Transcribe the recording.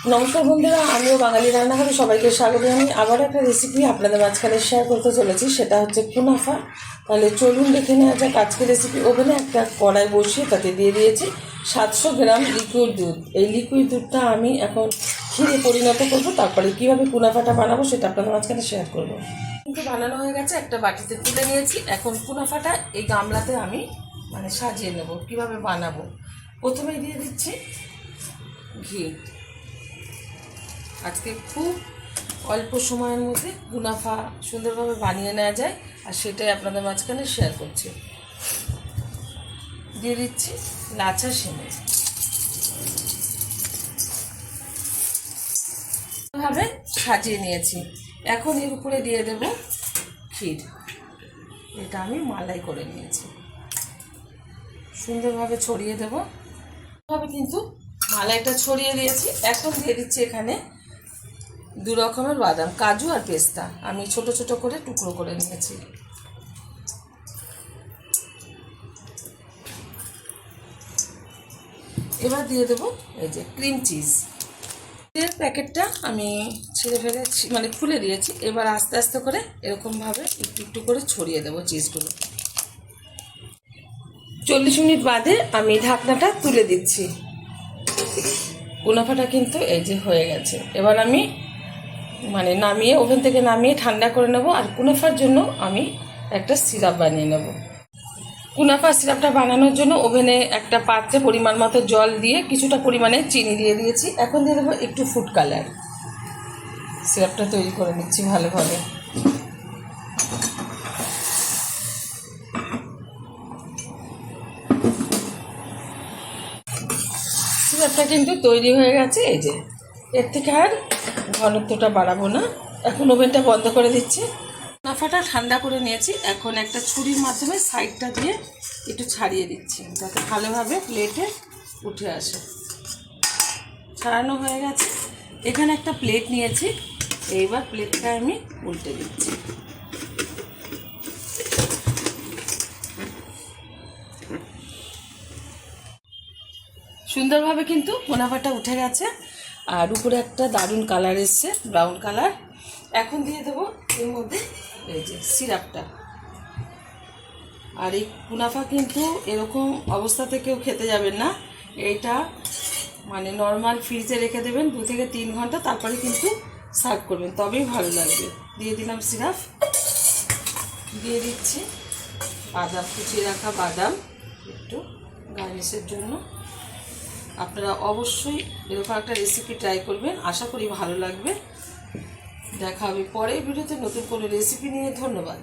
নমস্কার বন্ধুরা, আমিও বাঙালি রান্নাঘরে সবাইকে স্বাগত জানাই। আবার একটা রেসিপি আপনাদের মাঝখানে শেয়ার করতে চলেছি, সেটা হচ্ছে কুনাফা। তাহলে চলুন দেখে নেওয়া যাক আজকের রেসিপি। ওভেনে একটা কড়াই বসিয়ে তাতে দিয়ে দিয়েছি 700 গ্রাম লিকুইড দুধ। এই লিকুইড দুধটা আমি এখন ক্ষীরে পরিণত করবো, তারপরে কীভাবে কুনাফাটা বানাবো সেটা আপনাদের মাঝখানে শেয়ার করবো। কিন্তু বানানো হয়ে গেছে, একটা বাটিতে তুলে নিয়েছি। এখন কুনাফাটা এই গামলাতে আমি সাজিয়ে নেব। কীভাবে বানাবো, প্রথমেই দিয়ে দিচ্ছি ঘি। আজকে খুব অল্প সময়ের মধ্যে কুনাফা সুন্দরভাবে বানিয়ে নেওয়া যায়, আর সেটাই আপনাদের মাঝখানে শেয়ার করছি। দিয়ে দিচ্ছি লাচা সেমাই, ভাবে সাজিয়ে নিয়েছি। এখন এর উপরে দিয়ে দেব ক্ষীর। এটা আমি মালাই করে নিয়েছি, সুন্দরভাবে ছড়িয়ে দেব। ভাবে কিন্তু মালাইটা ছড়িয়ে দিয়েছি। এখন দিয়ে দিচ্ছি এখানে 2 রকমের বাদাম, কাজু আর পেস্তা। আমি ছোট ছোট করে টুকরো করে নিয়েছি। এবার দিয়ে দেবো এই যে ক্রিম চিজ। এর প্যাকেটটা আমি ছিঁড়ে ফেলেছি, খুলে দিয়েছি। এবার আস্তে আস্তে করে এরকমভাবে একটু একটু করে ছড়িয়ে দেবো চিজগুলো। 40 মিনিট বাদে আমি ঢাকনাটা তুলে দিচ্ছি। কুনাফাটা কিন্তু এই যে হয়ে গেছে। এবার আমি নামিয়ে, ওভেন থেকে নামিয়ে ঠান্ডা করে নেব। আর কুনাফার জন্য আমি একটা সিরাপ বানিয়ে নেব। কুনাফার সিরাপটা বানানোর জন্য ওভেনে একটা পাত্রে পরিমাণ মতো জল দিয়ে কিছুটা পরিমাণে চিনি দিয়ে দিয়েছি। এখন দিয়ে দেবো একটু ফুড কালার। সিরাপটা তৈরি করে নিচ্ছি ভালোভাবে। সিরাপটা কিন্তু তৈরি হয়ে গেছে। এই যে এর থেকে আর ঘনত্বটা বাড়াবো না। এখন ওভেনটা বন্ধ করে দিচ্ছি। কুনাফাটা ঠান্ডা করে নিয়েছি। এখন একটা ছুরির মাধ্যমে সাইডটা দিয়ে একটু ছাড়িয়ে দিচ্ছি, যাতে ভালোভাবে প্লেটে উঠে আসে। ছাড়ানো হয়ে গেছে। এখানে একটা প্লেট নিয়েছি। এইবার প্লেটটা আমি উল্টে দিচ্ছি। সুন্দরভাবে কিন্তু কুনাফাটা উঠে গেছে, আর উপরে একটা দারুণ কালার এসছে, ব্রাউন কালার। এখন দিয়ে দেবো এর মধ্যে এই যে সিরাপটা। আর এই কুনাফা কিন্তু এরকম অবস্থাতে কেউ খেতে যাবেন না। এইটা নর্মাল ফ্রিজে রেখে দেবেন 2 থেকে 3 ঘন্টা, তারপরে কিন্তু সার্ভ করবেন, তবেই ভালো লাগবে। দিয়ে দিলাম সিরাপ, দিয়ে দিচ্ছি বাদাম, কুচিয়ে রাখা বাদাম একটু গার্নিশের জন্য। আপনারা অবশ্যই এরকম একটা রেসিপি ট্রাই করবেন, আশা করি ভালো লাগবে। দেখা হবে পরের ভিডিওতে নতুন কোনো রেসিপি নিয়ে। ধন্যবাদ।